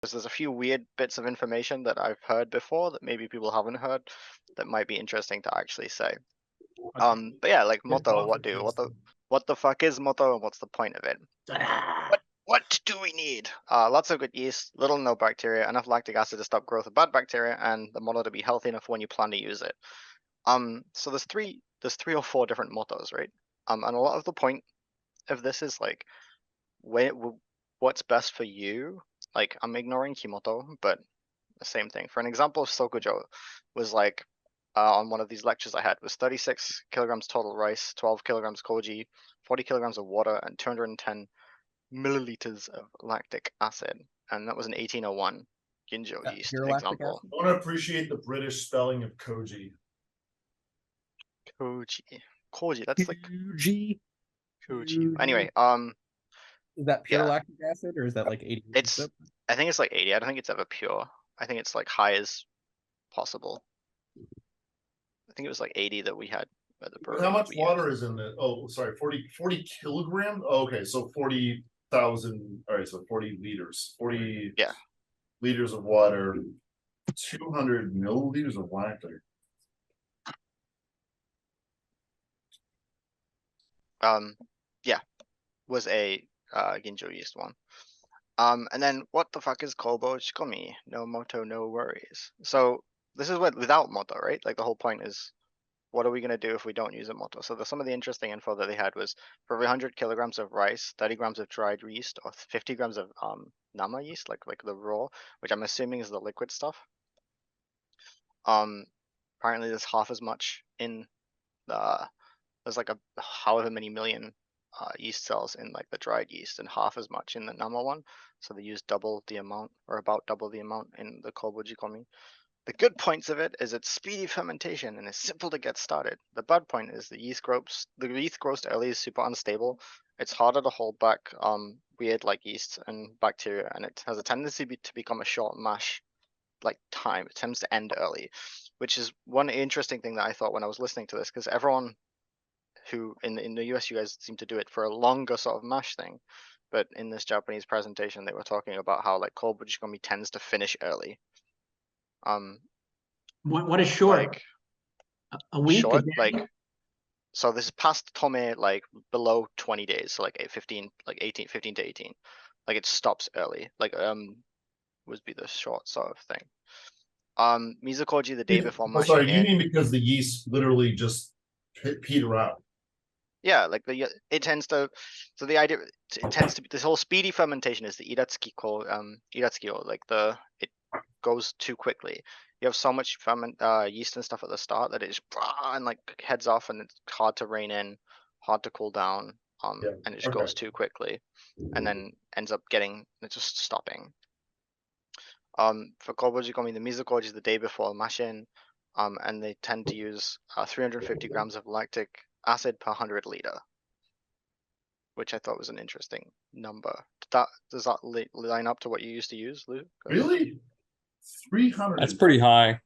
there's a few weird bits of information that I've heard before that maybe people haven't heard that might be interesting to actually say. But yeah, like Moto, what the fuck is Moto and what's the point of it? What do we need? Lots of good yeast, little no bacteria, enough lactic acid to stop growth of bad bacteria, and the Moto to be healthy enough when you plan to use it. So there's three or four different mottos, right? And a lot of the point of this is like what's best for you. Like I'm ignoring Kimoto, but the same thing. For an example of Sokujo was like on one of these lectures I had was 36 kilograms total rice, 12 kilograms koji, 40 kilograms of water, and 210 milliliters of lactic acid. And that was an 1801 Ginjo yeast Pure lactic example. acid? I want to appreciate the British spelling of koji. Koji, that's like Koji. koji. Anyway, is that pure yeah. lactic acid or is that like 80? I think it's like 80. I don't think it's ever pure. I think it's like high as possible. I think it was like 80 that we had at the brewery. How much water is in it? Oh, sorry, 40 kilograms? Oh, okay, so 40,000. All right, so 40 liters. 40 liters of water, 200 milliliters of lactic. Yeah, was a Ginjo yeast one. And then what the fuck is Kobo Shikomi? No Moto, no worries. So this is what without Moto, right? Like the whole point is, what are we gonna do if we don't use a Moto? So some of the interesting info that they had was for every 100 kilograms of rice, 30 grams of dried yeast, or 50 grams of nama yeast, like the raw, which I'm assuming is the liquid stuff. Apparently there's half as much in there's like however many million yeast cells in like the dried yeast and half as much in the nama one. So they use double the amount or about double the amount in the Kobo Jikomi. The good points of it is it's speedy fermentation and it's simple to get started. The bad point is the yeast grows early is super unstable. It's harder to hold back weird like yeast and bacteria, and it has a tendency to become a short mash like time. It tends to end early, which is one interesting thing that I thought when I was listening to this, because everyone who in the US, you guys seem to do it for a longer sort of mash thing, but in this Japanese presentation, they were talking about how like Kobo Jikomi tends to finish early. What is short? Like a week? Short, like so this is past Tome like below 20 days, so like 15 to 18. Like it stops early. Like would be the short sort of thing. Mizukoji the day before mashing sorry, you mean because the yeast literally just peter out? Yeah, like it tends to. So the idea it tends to be this whole speedy fermentation is the iratsuki or like it goes too quickly. You have so much yeast and stuff at the start that it just and like heads off, and it's hard to rein in, hard to cool down, and it just goes too quickly, and then ends up just stopping. For Kobo Jikomi, the Mizukoji is the day before mashin, and they tend to use 350 grams of lactic acid per 100 liter, which I thought was an interesting number. Does that line up to what you used to use, Luke? Really? 300. That's pretty high.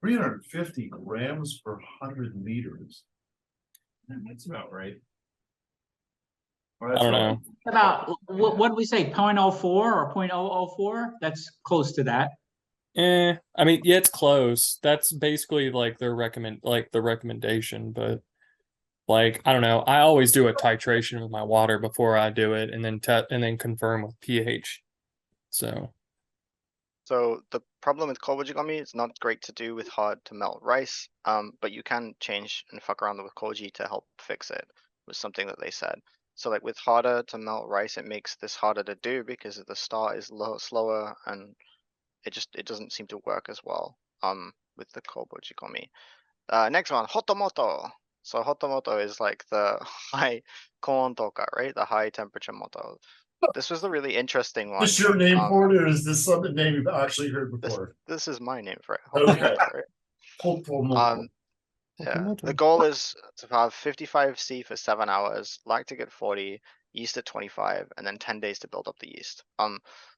350 grams per 100 liters. That's about right. I don't know. About what do we say? 0.04 or 0.004? That's close to that. I mean, yeah, it's close. That's basically like the recommendation, but like I don't know. I always do a titration with my water before I do it, and then confirm with pH. So the problem with Kobo Jikomi, it's not great to do with hard to melt rice, but you can change and fuck around with koji to help fix it, was something that they said. So like with harder to melt rice, it makes this harder to do because the start is slower, and it doesn't seem to work as well with the Kobo Jikomi. Next one, Hotomoto. So Hotomoto is like the high Kontoka, right? The high temperature moto. This was the really interesting one. Is this your name for it, or is this some name you've actually heard before? This is my name for it. Okay. Hotomoto. Yeah. The goal is to have 55 C for 7 hours, lactic at 40, yeast at 25, and then 10 days to build up the yeast.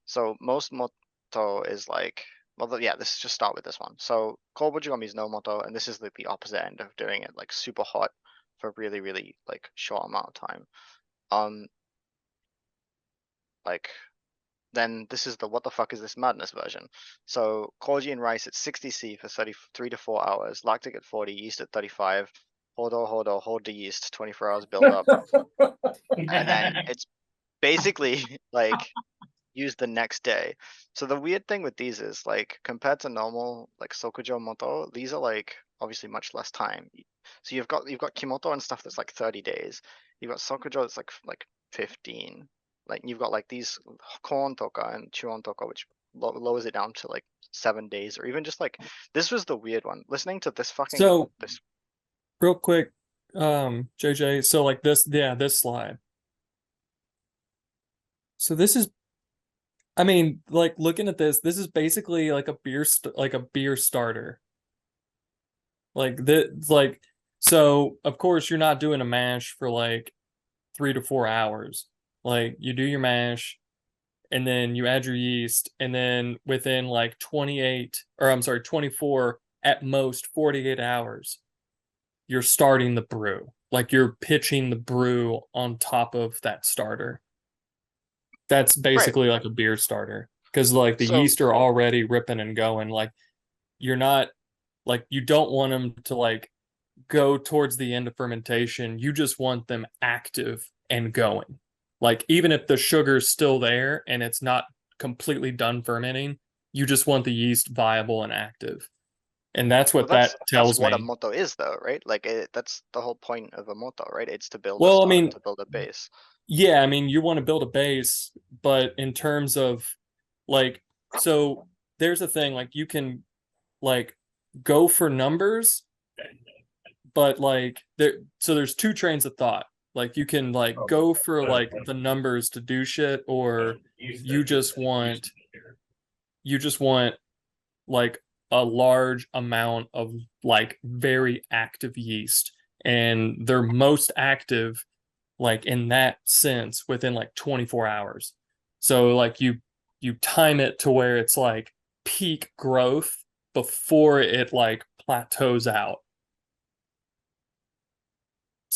So most moto is like, well, yeah, let's just start with this one. So Kobo Jikomi is no moto, and this is like the opposite end of doing it like super hot for really, really like short amount of time. Like then this is the what the fuck is this madness version. So Koji and rice at 60C for 33 to 4 hours, lactic at 40, yeast at 35. Hold the yeast, 24 hours build up. And then it's basically like used the next day. So the weird thing with these is like compared to normal like Sokujo Moto, these are like obviously much less time. So you've got Kimoto and stuff that's like 30 days. You've got Sokujo that's like 15. Like you've got like these Koon Toka and Chuon Toka, which lowers it down to like 7 days, or even just like this was the weird one. Listening to this fucking So this real quick, JJ, so like this, yeah, this slide. So this is, I mean, like looking at this is basically like a beer starter. Like so of course you're not doing a mash for like 3 to 4 hours. Like you do your mash and then you add your yeast, and then within like 24, at most 48 hours, you're starting the brew. Like you're pitching the brew on top of that starter. That's basically like a beer starter, because like the So- yeast are already ripping and going. Like you're not, like you don't want them to like go towards the end of fermentation. You just want them active and going. Like even if the sugar's still there and it's not completely done fermenting, you just want the yeast viable and active. And that's what well, that tells that's what a me. moto is though, right? Like that's the whole point of a moto, right? It's to build Well, a I mean, to build a base. yeah, I mean, you want to build a base, but in terms of like, so there's a thing, like you can like go for numbers, but like there's two trains of thought. Like you can like go for like the numbers to do shit, or you just want like a large amount of like very active yeast, and they're most active like in that sense within like 24 hours. So like you time it to where it's like peak growth before it like plateaus out.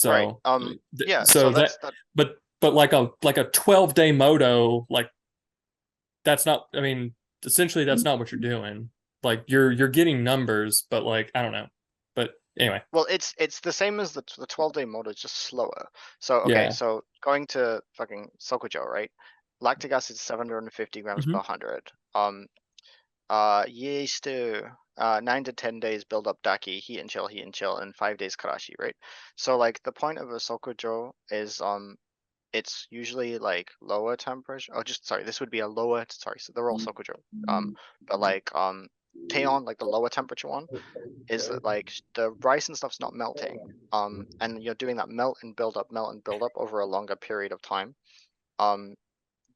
Right. So Yeah. so that's that, but like a 12-day moto, like that's not, I mean, essentially that's not what you're doing. Like you're getting numbers, but like I don't know. But anyway, Well, it's the same as the 12-day mode, it's just slower. So okay, yeah. so going to fucking Sokujo, right? Lactic acid is 750 grams per Mhm. 100. Yeast 9 to 10 days build up daki, heat and chill, and 5 days karashi, right? So like the point of a Sokujo is it's usually like lower temperature. Oh, just sorry, this would be a lower. Sorry, so they're all Sokujo. But like Teon, like the lower temperature one, is that like the rice and stuff's not melting. And you're doing that melt and build up over a longer period of time. Um,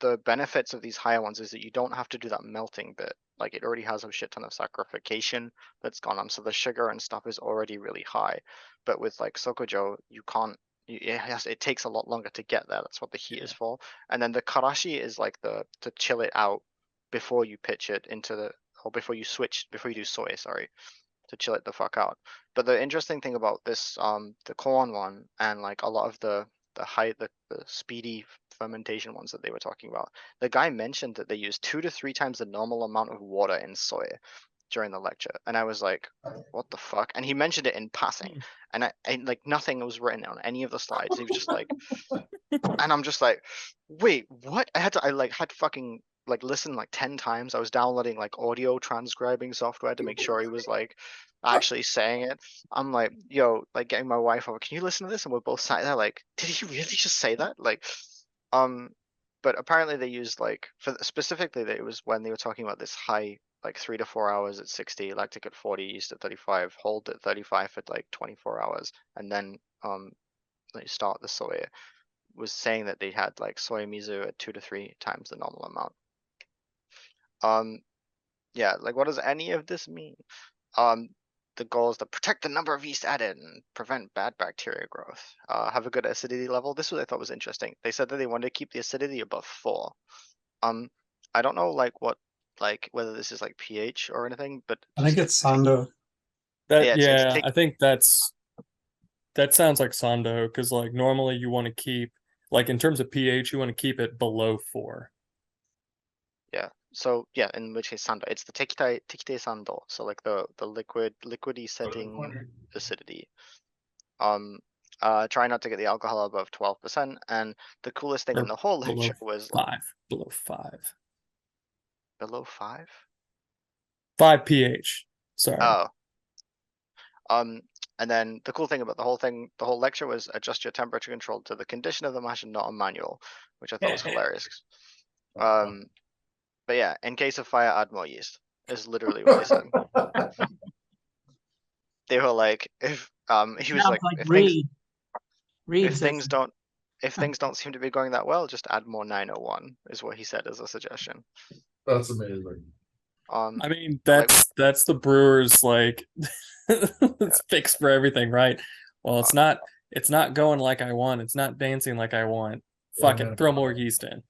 the benefits of these higher ones is that you don't have to do that melting bit. Like it already has a shit ton of saccharification that's gone on, so the sugar and stuff is already really high. But with like Sokojo, you can't. It takes a lot longer to get there. That's what the heat is for. And then the karashi is like to chill it out before you pitch it into the, or before you do soy. Sorry, to chill it the fuck out. But the interesting thing about this, the corn one and like a lot of the speedy fermentation ones that they were talking about, the guy mentioned that they use 2 to 3 times the normal amount of water in soy during the lecture, and I was like, what the fuck? And he mentioned it in passing, and I like nothing was written on any of the slides. He was just like, and I'm just like, wait, what? I like had fucking like listen like 10 times. I was downloading like audio transcribing software to make sure he was like actually saying it. I'm like, yo, like getting my wife over, can you listen to this? And we're both sat there like, did he really just say that? Like, um, but apparently they used like for specifically that it was when they were talking about this high like 3 to 4 hours at 60, lactic at 40, yeast at 35, hold at 35 for like 24 hours, and then like start the soy, was saying that they had like soy miso at 2 to 3 times the normal amount. Yeah, like what does any of this mean? The goal is to protect the number of yeast added and prevent bad bacteria growth. Have a good acidity level. This was I thought was interesting. They said that they wanted to keep the acidity above 4. I don't know like what, like whether this is like pH or anything, but I think it's Sando. That, it's yeah, I think that sounds like Sando, because like normally you want to keep, like in terms of pH, you want to keep it below 4. so yeah, in which case sando, it's the tekite sando, so like the liquidy setting acidity. Try not to get the alcohol above 12%, and the coolest thing Or in the whole below lecture was 5. Below 5. below 5. 5 pH. Sorry. Oh. And then the cool thing about the whole lecture was adjust your temperature control to the condition of the mash and not a manual, which I thought was hilarious. But yeah, in case of fire, add more yeast. Is literally what they said. They were like, if he was Sounds like, like if Reed says things don't seem to be going that well, just add more 901 is what he said as a suggestion. That's amazing. I mean, like- that's the brewers like it's fixed for everything, right? Well, it's not going like I want. It's not dancing like I want. Fuck it, throw more yeast in.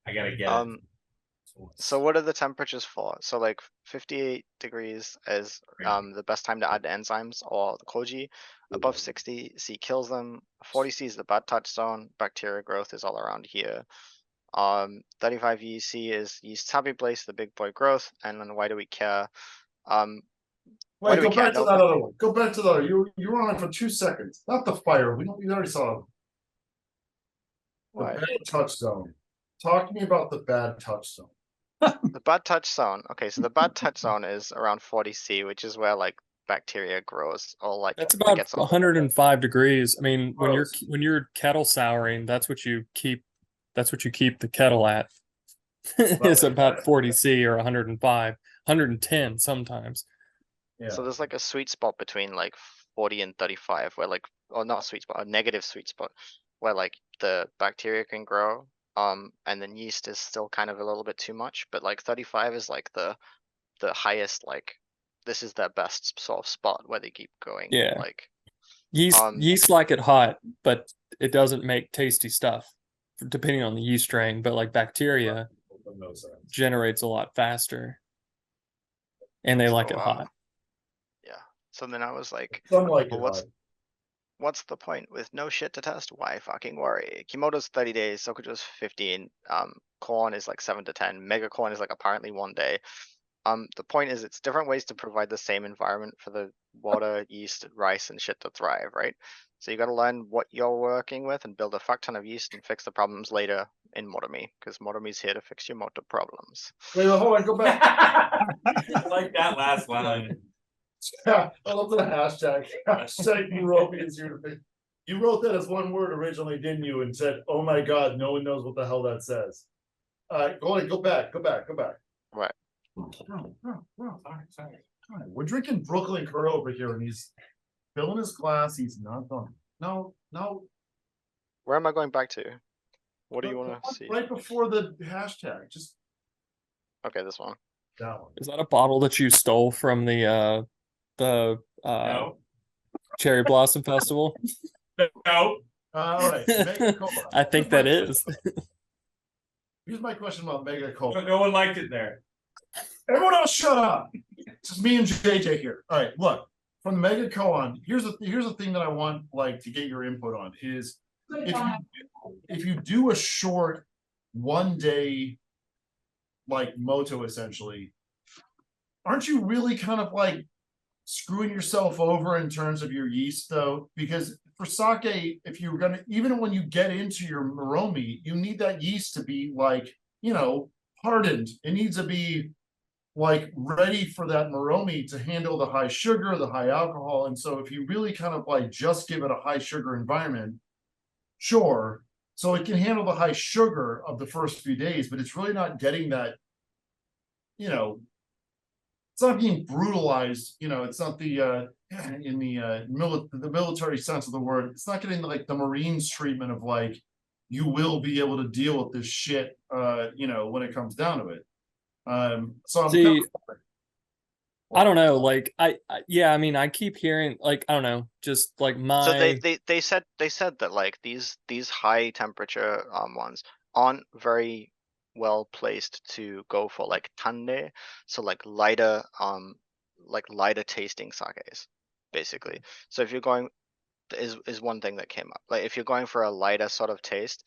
I gotta get it. So what are the temperatures for? So like 58 degrees is the best time to add the enzymes or the koji. Above 60 C kills them. 40 C is the bad touch zone. Bacteria growth is all around here. 35 EC is yeast's happy place, the big boy growth. And then why do we care? Why Wait, do we go care? back to No, that other one. Go back to the other. You were on it for 2 seconds. Not the fire. We already saw it. The What? bad touch zone. Talk to me about the bad touch zone. The bad touch zone. Okay, so the bad touch zone is around 40 C, which is where like bacteria grows or like That's it about gets all 105 degrees. I mean, when Gross. you're kettle souring, that's what you keep the kettle at. It's about 40 C or 105, 110 sometimes. Yeah. So there's like a sweet spot between like 40 and 35 where like, or not a sweet spot, a negative sweet spot where like the bacteria can grow. And then yeast is still kind of a little bit too much, but like 35 is like the highest, like this is their best sort of spot where they keep going. Yeah. Like Yeast like it hot, but it doesn't make tasty stuff, depending on the yeast strain. But like bacteria generates a lot faster, and they like So, it hot. yeah. So then I was like, Some like well, it hot. what's the point with no shit to test? Why fucking worry? Kimoto's 30 days, Sokujo's 15. Corn is like 7 to 10. Mega corn is like apparently 1 day. The point is it's different ways to provide the same environment for the water, yeast, rice, and shit to thrive, right? So you gotta learn what you're working with and build a fuck ton of yeast and fix the problems later in Motomi, because Motomi's here to fix your motor problems. Wait, hold on, go back. I like that last line. Yeah, I love the hashtag. Hashtag Muromi is here to fix. You wrote that as one word originally, didn't you? And said, "Oh my God, no one knows what the hell that says." Go back. Right. Sorry. We're drinking Brooklyn Cur over here, and he's filling his glass. He's not done. No. Where am I going back to? What do you want to see? Right before the hashtag, just Okay, this one. that one. Is that a bottle that you stole from the No. Cherry Blossom Festival? No. All right, Mega Cola. I think that is. Here's my question about Mega Cola. No one liked it there. Everyone else shut up. It's just me and JJ here. All right, look, from the Mega Koan, here's the thing that I want like to get your input on is if you do a short 1 day like Moto essentially, aren't you really kind of like screwing yourself over in terms of your yeast though? Because for sake, if you're gonna, even when you get into your Muromi, you need that yeast to be like, hardened. It needs to be like ready for that Muromi to handle the high sugar, the high alcohol. And so if you really kind of like just give it a high sugar environment, sure, so it can handle the high sugar of the first few days, but it's really not getting that, it's not being brutalized, it's not the in the military sense of the word, it's not getting like the Marines treatment of like, you will be able to deal with this shit when it comes down to it. So I'm See, I don't know. Like I mean, I keep hearing like I don't know, just like my. So they said that like these high temperature ones aren't very well placed to go for like tande, so like lighter tasting sakes, basically. So if you're going is one thing that came up. Like if you're going for a lighter sort of taste,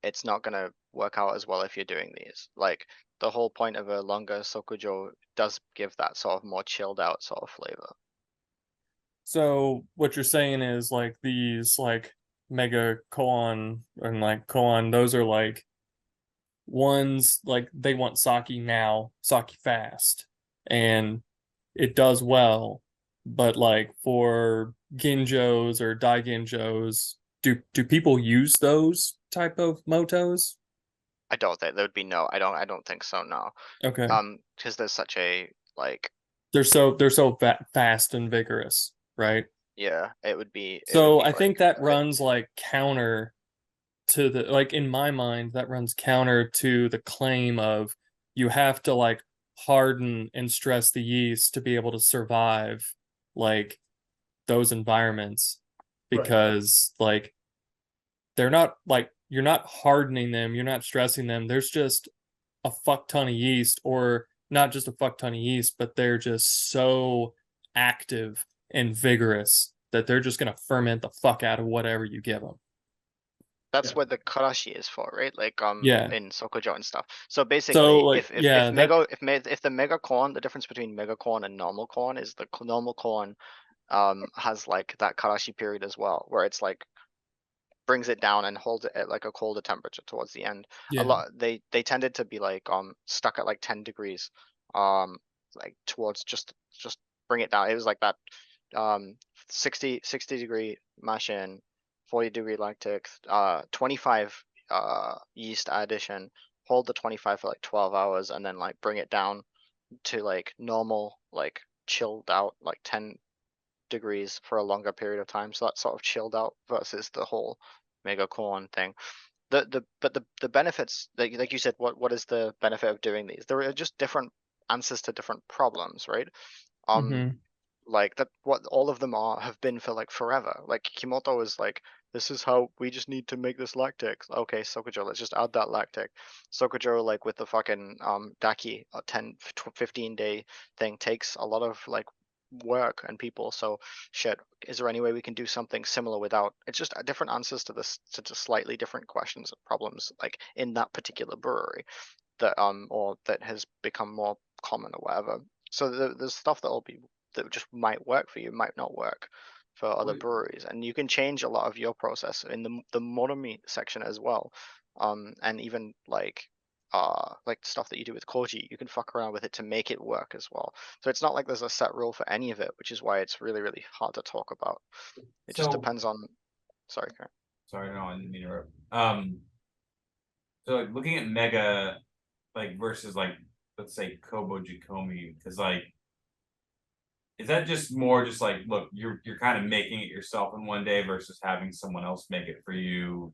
it's not gonna work out as well if you're doing these. Like the whole point of a longer Sokujo does give that sort of more chilled out sort of flavor. So what you're saying is like these like mega koan and like koan, those are like ones like they want sake now, sake fast, and it does well. But like for ginjos or daiginjos, do people use those type of motos? I don't think there would be no. I don't think so. No. Okay, Because there's such a like. they're so fast and vigorous, right? Yeah, it would be. It would So be I think like that a bit. runs like counter to the like in my mind that runs counter to the claim of you have to like harden and stress the yeast to be able to survive like those environments Right. because like they're not like you're not hardening them, you're not stressing them. There's just a fuck ton of yeast, or not just a fuck ton of yeast, but they're just so active and vigorous that they're just gonna ferment the fuck out of whatever you give them. That's Yeah. what the karashi is for, right? Like Yeah. in Sokojo and stuff. So So basically, like yeah, if the mega corn, the difference between mega corn and normal corn is the normal corn has like that karashi period as well, where it's like brings it down and holds it at like a colder temperature towards the end. yeah. A lot they tended to be like stuck at like 10 degrees, like towards just bring it down. It was like that 60 degree mash in, 40-degree lactic, 25 yeast addition, hold the 25 for like 12 hours and then like bring it down to like normal, like chilled out like 10 degrees for a longer period of time. So that's sort of chilled out versus the whole mega corn thing. The benefits, like you said, what is the benefit of doing these? There are just different answers to different problems, right? Mhm. Like that what all of them have been for like forever. Like Kimoto is like, this is how we just need to make this lactic. Okay, Sokujo, let's just add that lactic. Sokujo, like with the fucking Daki 15-day thing, takes a lot of like work and people. So shit, is there any way we can do something similar without? It's just different answers to this, to just slightly different questions and problems like in that particular brewery that or that has become more common or whatever. So there's stuff that just might work for you, might not work for other Wait. breweries, and you can change a lot of your process in the Motomi section as well, and even like stuff that you do with koji, you can fuck around with it to make it work as well. So it's not like there's a set rule for any of it, which is why it's really hard to talk about. It just So- depends on. Sorry, Karen. Sorry, no, I didn't mean to interrupt. So like looking at mega, like versus like let's say Kobo Jikomi, because like, is that just more just like look, you're kind of making it yourself in one day versus having someone else make it for you,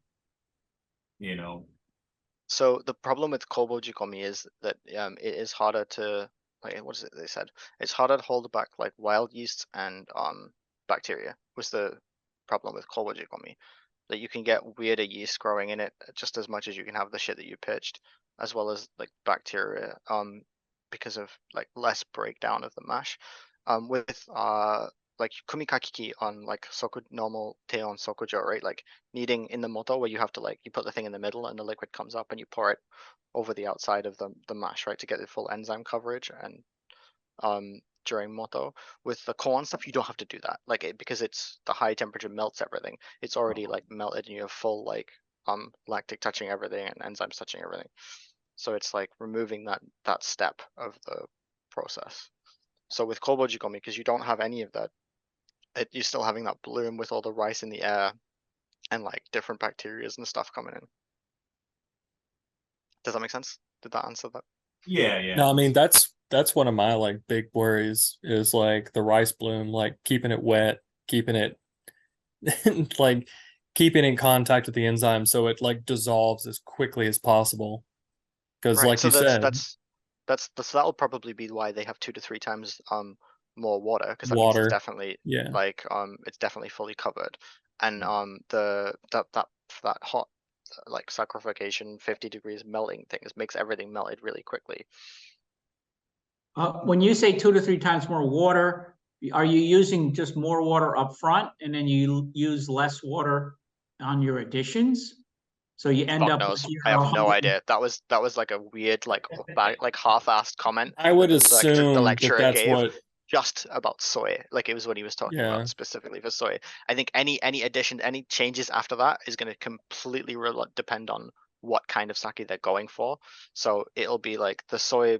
you know? So the problem with Kobo Jikomi is that it is harder to, like, what is it they said? It's harder to hold back like wild yeast and bacteria was the problem with Kobo Jikomi. That you can get weirder yeast growing in it just as much as you can have the shit that you pitched, as well as like bacteria because of like less breakdown of the mash. With like kumikakiki on like normal tail on sokujo, right? Like kneading in the moto where you have to like you put the thing in the middle and the liquid comes up and you pour it over the outside of the mash, right, to get the full enzyme coverage. And during moto with the corn stuff you don't have to do that, like because it's the high temperature melts everything. It's already like melted and you have full like lactic touching everything and enzymes touching everything. So it's like removing that step of the process. So with Kobo Jikomi, because you don't have any of that, you're still having that bloom with all the rice in the air and like different bacteria and stuff coming in. Does that make sense? Did that answer that? Yeah. No, I mean that's one of my like big worries is like the rice bloom, like keeping it wet, keeping it like keeping in contact with the enzyme so it like dissolves as quickly as possible. Because Right. like So you said, that'll probably be why they have 2 to 3 times more water, because that means it's water, definitely yeah. like it's definitely fully covered. And that hot like saccharification 50 degrees melting thing makes everything melted really quickly. When you say 2 to 3 times more water, are you using just more water up front and then you use less water on your additions? So you end Fuck up knows. with your I have no 100 idea. That was like a weird, like half-assed comment I would the assume that lecturer that's gave what. just about soy. Like it was what he was talking Yeah. about specifically for soy. I think any addition, any changes after that is going to completely depend on what kind of sake they're going for. So it'll be like the soy,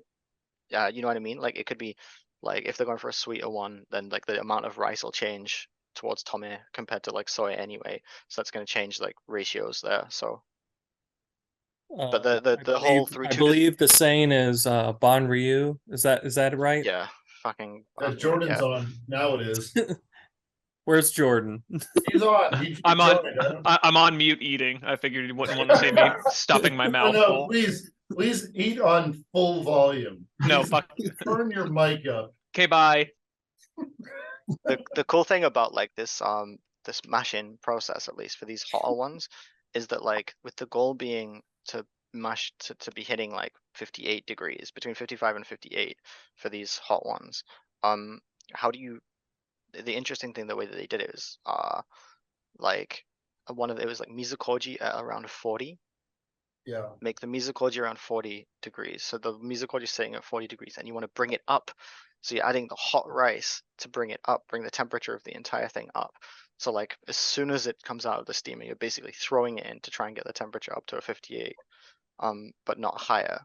you know what I mean? Like it could be like if they're going for a sweeter one, then like the amount of rice will change towards tome compared to like soy anyway. So that's going to change like ratios there. So but the whole I believe the saying is Bon Ryu. Is that right? yeah, fucking Jordan's yeah. on. Now it is. Where's Jordan? He's on. I'm on mute eating. I figured you wouldn't want to see me stuffing my mouth No, full. please eat on full volume. No, Please fuck. turn your mic up. Okay, bye. The cool thing about like this mashing process, at least for these hotter ones, is that like with the goal being to mash to be hitting like 58 degrees, between 55 and 58 for these hot ones. How do you, the interesting thing, the way that they did it is like it was like mizukoji at around 40. Yeah. Make the mizukoji around 40 degrees. So the mizukoji is sitting at 40 degrees and you want to bring it up. So you're adding the hot rice to bring it up, bring the temperature of the entire thing up. So like as soon as it comes out of the steamer, you're basically throwing it in to try and get the temperature up to a 58, but not higher.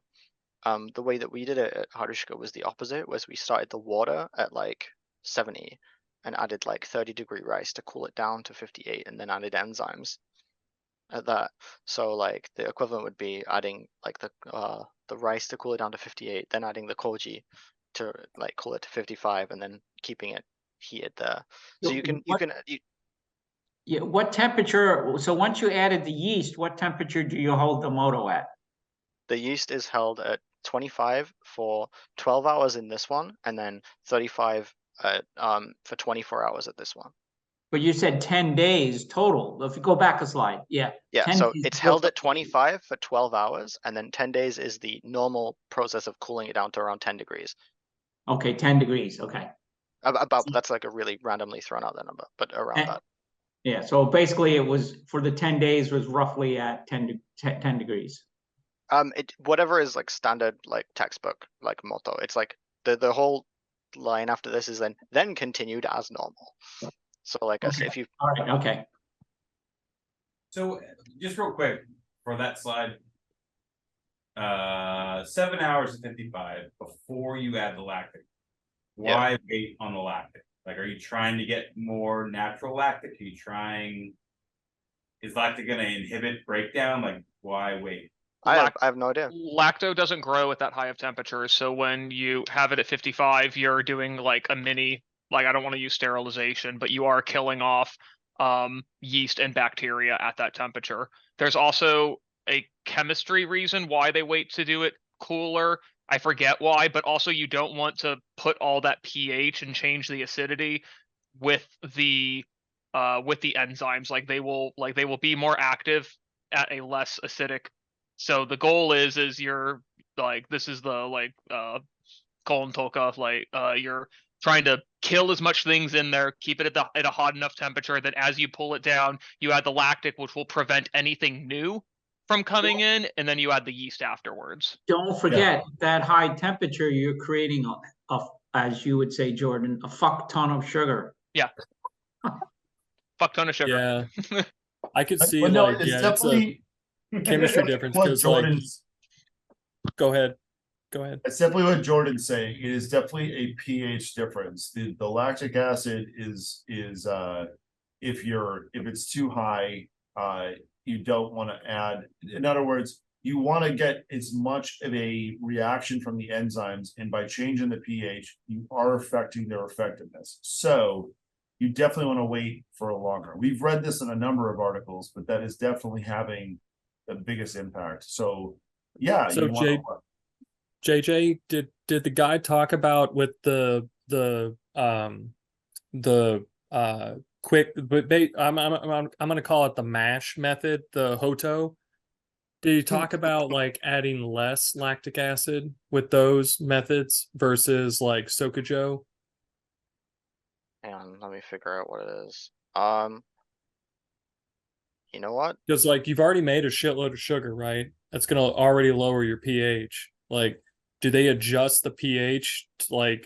The way that we did it at Harushika was the opposite, was we started the water at like 70 and added like 30-degree rice to cool it down to 58 and then added enzymes at that. So like the equivalent would be adding like the rice to cool it down to 58, then adding the koji to like cool it to 55 and then keeping it heated there. So Yeah, what temperature? So once you added the yeast, what temperature do you hold the Moto at? The yeast is held at 25 for 12 hours in this one, and then 35 for 24 hours at this one. But you said 10 days total. If you go back a slide, yeah. Yeah, so it's held at 25 for 12 hours, and then 10 days is the normal process of cooling it down to around 10 degrees. Okay, 10 degrees. Okay. That's like a really randomly thrown out that number, but around that. Yeah, so basically it was for the 10 days was roughly at 10 degrees. Whatever is like standard like textbook like Moto. It's like the whole line after this is then continued as normal. So like I said, if you all right, okay. So just real quick for that slide, 7 hours and 55 before you add the lactic. Why wait on the lactic? Like, are you trying to get more natural lactic? Are you trying? Is lactic going to inhibit breakdown? Like, why wait? I have no idea. Lacto doesn't grow at that high of temperatures, so when you have it at 55, you're doing like a mini, like I don't want to use sterilization, but you are killing off yeast and bacteria at that temperature. There's also a chemistry reason why they wait to do it cooler. I forget why, but also you don't want to put all that pH and change the acidity with the enzymes. Like they will be more active at a less acidic. So the goal is you're like, this is the like colon toka, like you're trying to kill as much things in there, keep it at a hot enough temperature that as you pull it down, you add the lactic, which will prevent anything new from coming in, and then you add the yeast afterwards. Don't forget that high temperature, you're creating as you would say, Jordan, a fuck ton of sugar. Yeah. Fuck ton of sugar. Yeah. I could see Well, no, like it's definitely it's a chemistry difference because like go ahead. It's definitely what Jordan's saying. It is definitely a pH difference. The lactic acid is if it's too high, you don't want to add. In other words, you want to get as much of a reaction from the enzymes, and by changing the pH, you are affecting their effectiveness. So you definitely want to wait for a longer. We've read this in a number of articles, but that is definitely having the biggest impact. So yeah, so JJ, did the guy talk about with the quick, but I'm gonna call it the mash method, the Hoto? Did he talk about like adding less lactic acid with those methods versus like Sokujo? Hang on, let me figure out what it is. You know what? Because like you've already made a shitload of sugar, right? That's gonna already lower your pH. Like, do they adjust the pH to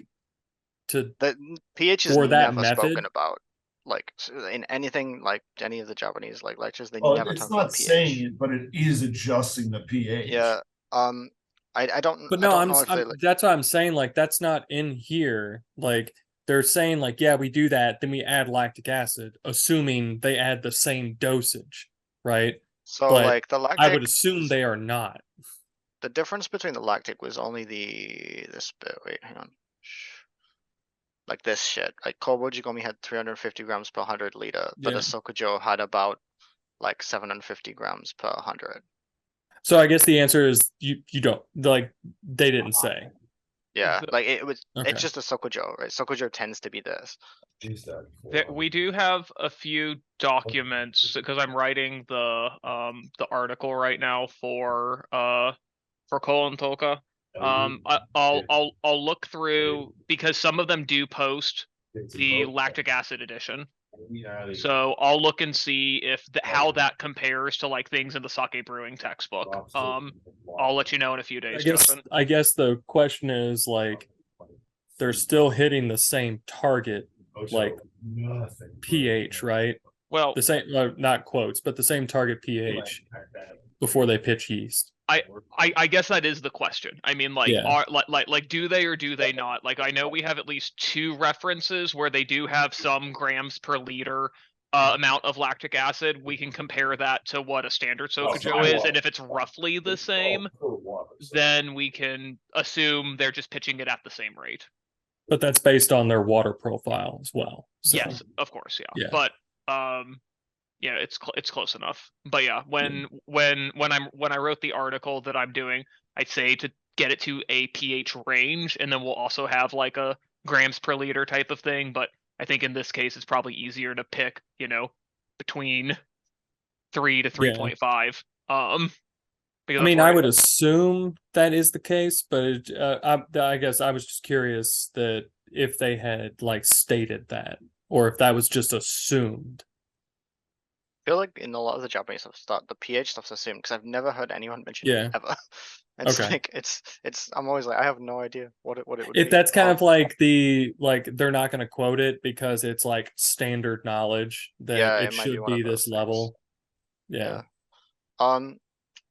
The pH is for that never method? spoken about. Like in anything, like any of the Japanese like lectures, they Oh, never it's talk not about saying pH. it, but it is adjusting the pH. Yeah. I don't. But I no, don't know if they like. that's what I'm saying. Like, that's not in here. Like, they're saying, like, yeah, we do that, then we add lactic acid, assuming they add the same dosage, right? So But like the I would lactic. assume they are not. The difference between the lactic was only this bit. Wait, hang on. Like this shit. Like Kobo Jikomi had 350 grams per 100 liter, but the Yeah. Sokujo had about like 750 grams per 100. So I guess the answer is you don't like they didn't say. Yeah, like Okay. it's just a Sokujo, right? Sokujo tends to be this. We do have a few documents because I'm writing the article right now for Colin Tolka. I'll look through because some of them do post the lactic acid edition. So I'll look and see if how that compares to like things in the sake brewing textbook. I'll let you know in a few days, Justin. I guess the question is like they're still hitting the same target like pH, right? Well, The same not quotes, but the same target pH before they pitch yeast. I guess that is the question. I mean, like, Yeah. are like do they or do they not? Like, I know we have at least 2 references where they do have some grams per liter amount of lactic acid. We can compare that to what a standard Sokujo is, and if it's roughly the same, then we can assume they're just pitching it at the same rate. But that's based on their water profile as well. So. Yes, of course, yeah. Yeah. But yeah, it's close enough. But yeah, when I wrote the article that I'm doing, I'd say to get it to a pH range, and then we'll also have like a grams per liter type of thing. But I think in this case, it's probably easier to pick, between 3 to 3.5. I mean, I would assume that is the case, but I guess I was just curious that if they had like stated that, or if that was just assumed. I feel like in a lot of the Japanese stuff, the pH stuff's assumed because I've never heard anyone mention it ever. It's like it's. I'm always like I have no idea what it would be. If that's kind of like they're not going to quote it because it's like standard knowledge that it should be this level. Yeah.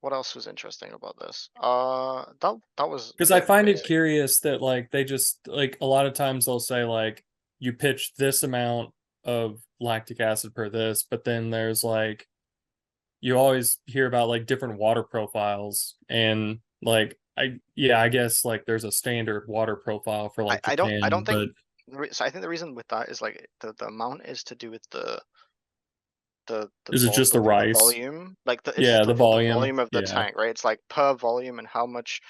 What else was interesting about this? That was because I find it curious that like they just like a lot of times they'll say like you pitch this amount of lactic acid per this, but then there's like you always hear about like different water profiles and like I guess like there's a standard water profile for like Japan, I don't think so. I think the reason with that is like the amount is to do with the is it just the rice volume, like the volume of the tank, right? It's like per volume and how much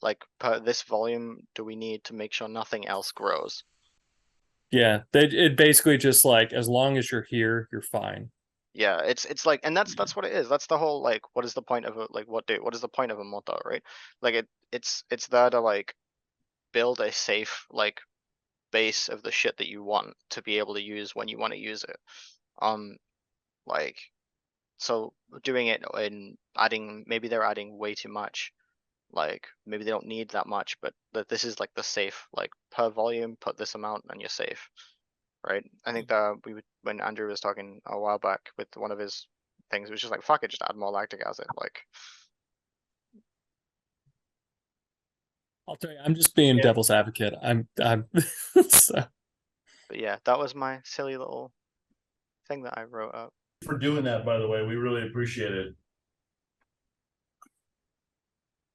like per this volume do we need to make sure nothing else grows. Yeah, it basically just like as long as you're here, you're fine. Yeah, it's like, and that's what it is. That's the whole like, what is the point of a like what is the point of a moto, right? Like it's there to like build a safe like base of the shit that you want to be able to use when you want to use it. Like so doing it and adding, maybe they're adding way too much. Like maybe they don't need that much, but that this is like the safe, like per volume, put this amount and you're safe. Right? I think that when Andrew was talking a while back with one of his things, it was just like, fuck it, just add more lactic acid. Like, I'll tell you, I'm just being devil's advocate. I'm so. But yeah, that was my silly little thing that I wrote up. For doing that, by the way, we really appreciate it.